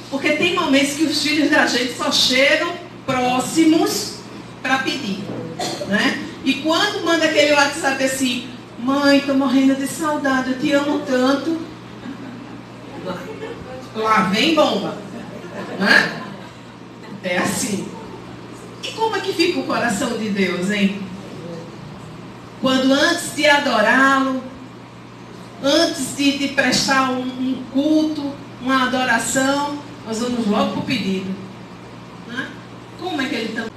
Porque tem momentos que os filhos da gente só chegam próximos para pedir. Né? E quando manda aquele WhatsApp assim, mãe, estou morrendo de saudade, eu te amo tanto. Lá vem bomba. Né? É assim. E como é que fica o coração de Deus, hein? Quando antes de adorá-lo, antes de prestar um culto, uma adoração, nós vamos logo para o pedido. Né? Como é que ele também...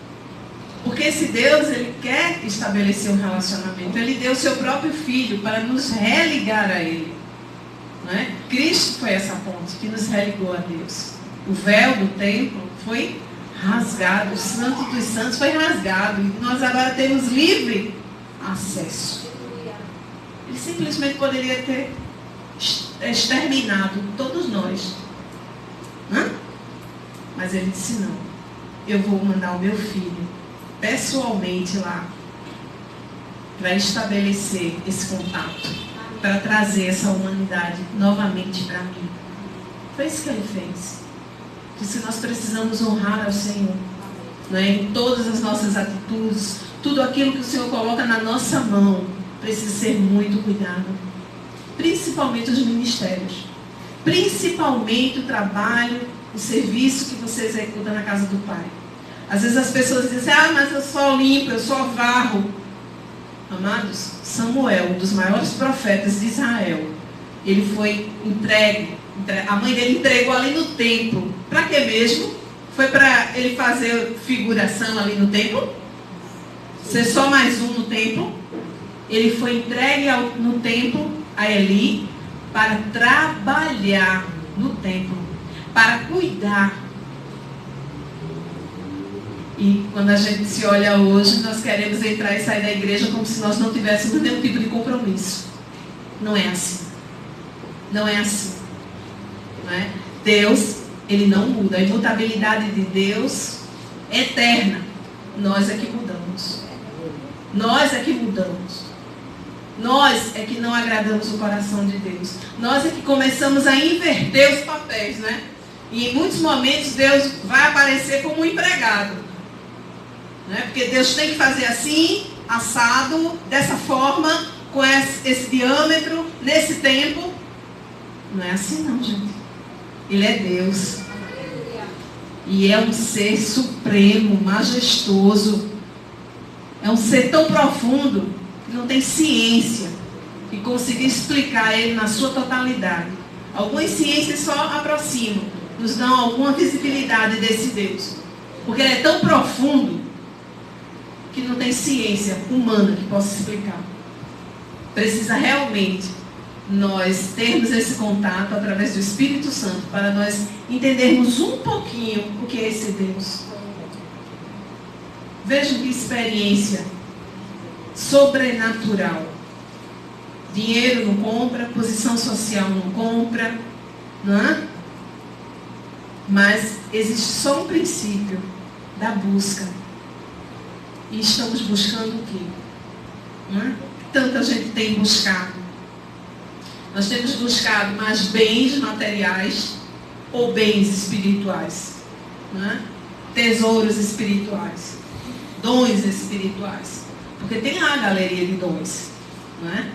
Porque esse Deus, ele quer estabelecer um relacionamento. Ele deu o seu próprio Filho para nos religar a Ele. Né? Cristo foi essa ponte que nos religou a Deus. O véu do templo foi rasgado, o Santo dos Santos foi rasgado. E nós agora temos livre acesso. Ele simplesmente poderia ter exterminado todos nós. Hã? Mas ele disse não. Eu vou mandar o meu filho pessoalmente lá para estabelecer esse contato, para trazer essa humanidade novamente para mim. Foi isso que ele fez. Por isso nós precisamos honrar ao Senhor, né? Em todas as nossas atitudes, tudo aquilo que o Senhor coloca na nossa mão precisa ser muito cuidado. Principalmente os ministérios, principalmente o trabalho, o serviço que você executa na casa do Pai. Às vezes as pessoas dizem, mas eu só limpo, eu só varro. Amados, Samuel, um dos maiores profetas de Israel, ele foi entregue, a mãe dele entregou ali no templo. Para que mesmo? Foi para ele fazer figuração ali no templo? Ser só mais um no templo? Ele foi entregue no templo a Eli para trabalhar no templo, para cuidar. E quando a gente se olha hoje, nós queremos entrar e sair da igreja como se nós não tivéssemos nenhum tipo de compromisso. Não é assim. Não é assim. Não é? Deus, ele não muda. A imutabilidade de Deus é eterna. Nós é que mudamos. Nós é que mudamos. Nós é que não agradamos o coração de Deus. Nós é que começamos a inverter os papéis, né? E em muitos momentos Deus vai aparecer como um empregado. Né? Porque Deus tem que fazer assim, assado, dessa forma, com esse diâmetro, nesse tempo. Não é assim não, gente. Ele é Deus. E é um ser supremo, majestoso. É um ser tão profundo que não tem ciência que consiga explicar ele na sua totalidade. Algumas ciências só aproximam, nos dão alguma visibilidade desse Deus. Porque ele é tão profundo que não tem ciência humana que possa explicar. Precisa realmente nós termos esse contato através do Espírito Santo para nós entendermos um pouquinho o que é esse Deus. Vejam que experiência sobrenatural. Dinheiro não compra, posição social não compra, não é? Mas existe só um princípio da busca. E estamos buscando o quê? Não é? Tanta gente tem buscado. Nós temos buscado mais bens materiais ou bens espirituais. Não é? Tesouros espirituais. Dons espirituais. Porque tem lá a galeria de dons. Não é?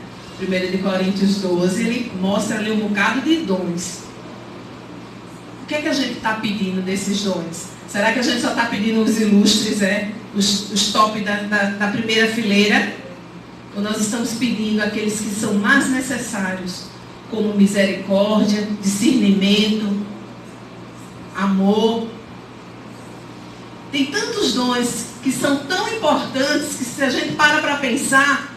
1 Coríntios 12, ele mostra ali um bocado de dons. O que é que a gente está pedindo desses dons? Será que a gente só está pedindo os ilustres, os top da primeira fileira? Ou nós estamos pedindo aqueles que são mais necessários, como misericórdia, discernimento, amor? Tem tantos dons que são tão importantes que, se a gente para pensar,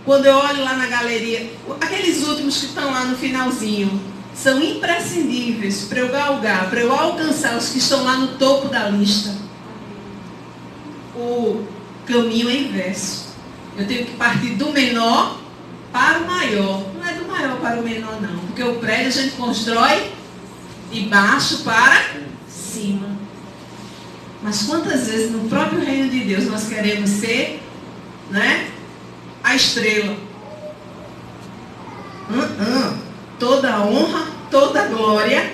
quando eu olho lá na galeria, aqueles últimos que estão lá no finalzinho, são imprescindíveis para eu galgar, para eu alcançar os que estão lá no topo da lista. O caminho é inverso. Eu tenho que partir do menor para o maior. Não é do maior para o menor, não. Porque o prédio a gente constrói de baixo para cima. Mas quantas vezes no próprio reino de Deus nós queremos ser, né, a estrela? Toda a honra, toda a glória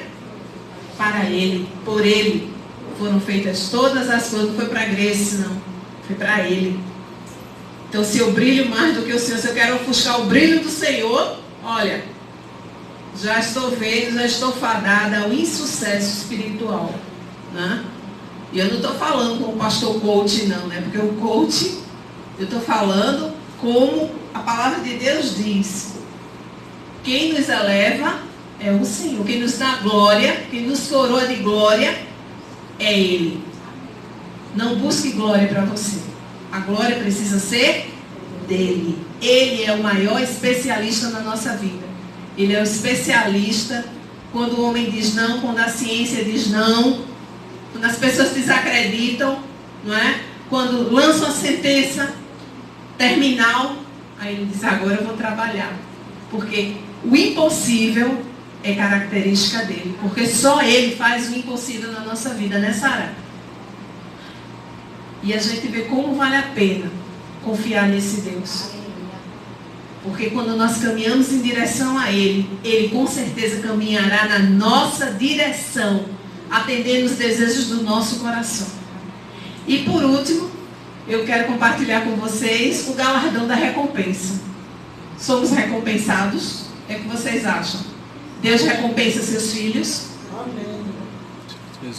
para Ele, por Ele foram feitas todas as coisas. Não foi para a Grace, não, foi para Ele. Então, se eu brilho mais do que o Senhor, se eu quero ofuscar o brilho do Senhor, olha, já estou vendo, já estou fadada ao insucesso espiritual, né? E eu não estou falando como o pastor coach, não, né? Porque o coach, eu estou falando como a palavra de Deus diz. Quem nos eleva é o Senhor. Quem nos dá glória, quem nos coroa de glória é Ele. Não busque glória para você. A glória precisa ser dele. Ele é o maior especialista na nossa vida. Ele é o especialista quando o homem diz não, quando a ciência diz não, quando as pessoas desacreditam, não é? Quando lançam a sentença terminal, aí ele diz, agora eu vou trabalhar. Porque o impossível é característica dele. Porque só ele faz o impossível na nossa vida, né, Sara? E a gente vê como vale a pena confiar nesse Deus. Porque quando nós caminhamos em direção a Ele, Ele com certeza caminhará na nossa direção, atendendo os desejos do nosso coração. E por último, eu quero compartilhar com vocês o galardão da recompensa. Somos recompensados? É o que vocês acham? Deus recompensa seus filhos? Amém.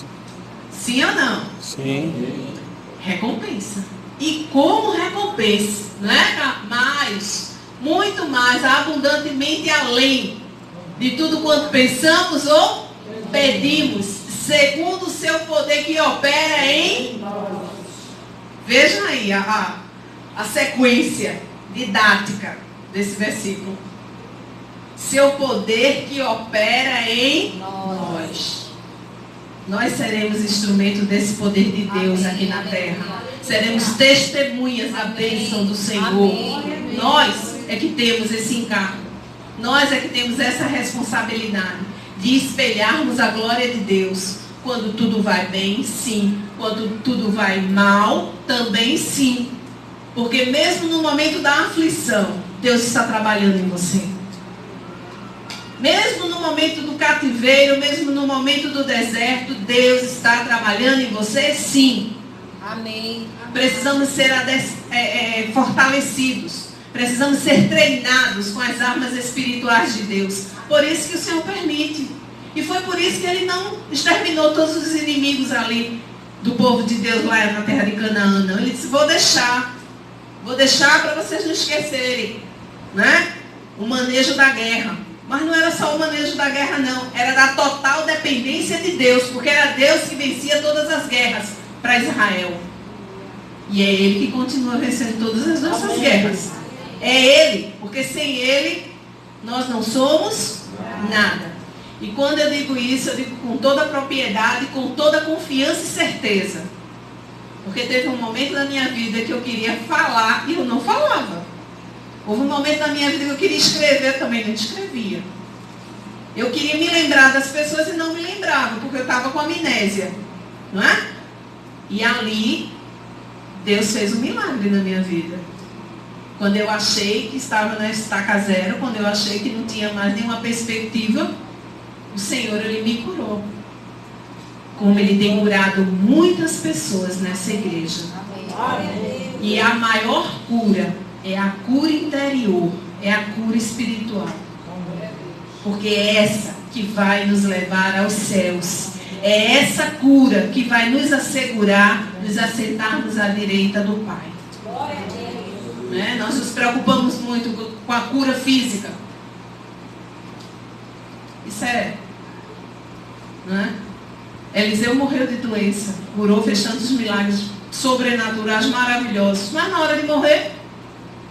Sim ou não? Sim. Recompensa. E como recompensa, não é? Mais, muito mais, abundantemente além de tudo quanto pensamos ou pedimos, segundo o seu poder que opera em... Vejam aí a sequência didática desse versículo. Seu poder que opera em nós. Nós seremos instrumento desse poder de Deus aqui na terra. Seremos testemunhas da bênção do Senhor. Nós é que temos esse encargo. Nós é que temos essa responsabilidade de espelharmos a glória de Deus. Quando tudo vai bem, sim. Quando tudo vai mal, também sim. Porque mesmo no momento da aflição, Deus está trabalhando em você. Mesmo no momento do cativeiro, mesmo no momento do deserto, Deus está trabalhando em você, sim. Amém. Precisamos ser fortalecidos. Precisamos ser treinados com as armas espirituais de Deus. Por isso que o Senhor permite. E foi por isso que Ele não exterminou todos os inimigos ali do povo de Deus lá na terra de Canaã, não. Ele disse, vou deixar para vocês não esquecerem, né? O manejo da guerra. Mas não era só o manejo da guerra, não. Era da total dependência de Deus. Porque era Deus que vencia todas as guerras para Israel. E é Ele que continua vencendo todas as nossas guerras. É Ele. Porque sem Ele, nós não somos nada. E quando eu digo isso, eu digo com toda a propriedade, com toda a confiança e certeza. Porque teve um momento da minha vida que eu queria falar e eu não falava. Houve um momento da minha vida que eu queria escrever, eu também não escrevia. Eu queria me lembrar das pessoas e não me lembrava, porque eu estava com amnésia. Não é? E ali, Deus fez um milagre na minha vida. Quando eu achei que estava na estaca zero, quando eu achei que não tinha mais nenhuma perspectiva, o Senhor, Ele me curou. Como Ele tem curado muitas pessoas nessa igreja. E a maior cura é a cura interior, é a cura espiritual. Porque é essa que vai nos levar aos céus. É essa cura que vai nos assegurar, nos assentarmos à direita do Pai. Né? Nós nos preocupamos muito com a cura física. Isso é. Né? Eliseu morreu de doença, curou, fez tantos milagres sobrenaturais maravilhosos. Mas na hora de morrer,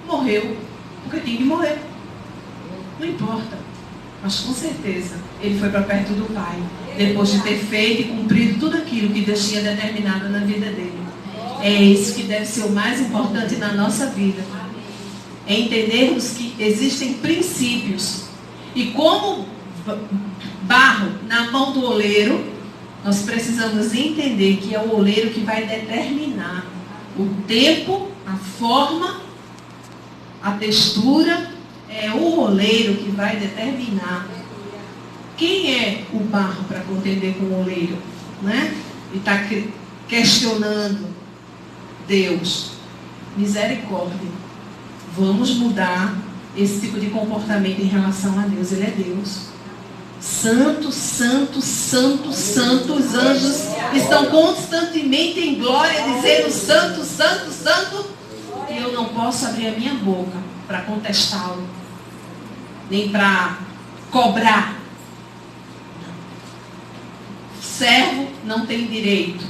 morreu. Porque tinha que morrer. Não importa. Mas com certeza, ele foi para perto do Pai. Depois de ter feito e cumprido tudo aquilo que Deus tinha determinado na vida dele. É isso que deve ser o mais importante na nossa vida. É entendermos que existem princípios. E como barro na mão do oleiro, nós precisamos entender que é o oleiro que vai determinar o tempo, a forma, a textura. É o oleiro que vai determinar quem é o barro para contender com o oleiro, né? E está questionando Deus. Misericórdia. Vamos mudar esse tipo de comportamento em relação a Deus. Ele é Deus. Santo, santo, santo, santo. Os anjos estão constantemente em glória, dizendo santo, santo, santo. E eu não posso abrir a minha boca para contestá-lo, nem para cobrar. Servo não tem direito.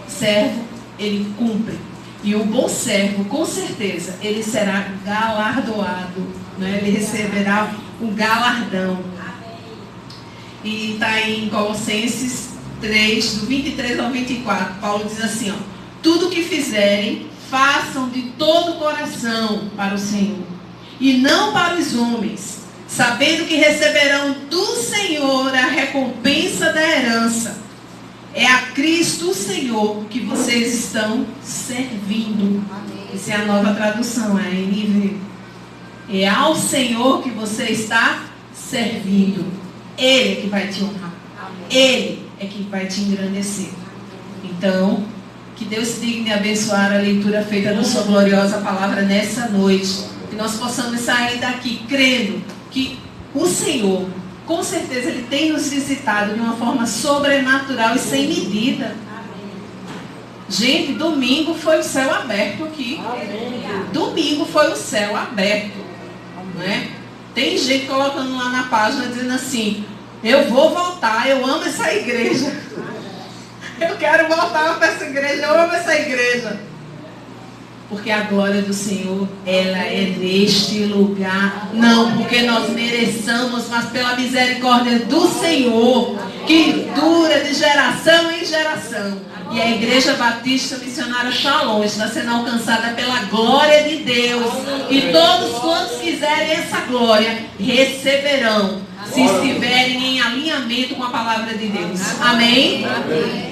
Servo, ele cumpre. E o bom servo, com certeza, ele será galardoado, né? Ele receberá o galardão. E está em Colossenses 3, do 23 ao 24. Paulo diz assim, ó: tudo que fizerem, façam de todo o coração para o Senhor, e não para os homens, sabendo que receberão do Senhor a recompensa da herança. É a Cristo o Senhor que vocês estão servindo. Essa é a nova tradução, é a NVI. É ao Senhor que você está servindo. Ele é que vai te honrar. Ele é que vai te engrandecer. Então, que Deus se digne abençoar a leitura feita da sua gloriosa palavra nessa noite. Que nós possamos sair daqui crendo que o Senhor, com certeza, Ele tem nos visitado de uma forma sobrenatural e sem medida. Gente, domingo foi o céu aberto aqui. Domingo foi o céu aberto. Né? Tem gente colocando lá na página dizendo assim: eu vou voltar, eu amo essa igreja. Eu quero voltar para essa igreja, eu amo essa igreja. Porque a glória do Senhor, ela é neste lugar. Não porque nós mereçamos, mas pela misericórdia do Senhor, que dura de geração em geração. E a Igreja Batista Missionária Shalom está sendo alcançada pela glória de Deus. E todos quantos quiserem essa glória, receberão, se estiverem em alinhamento com a palavra de Deus. Amém? Amém.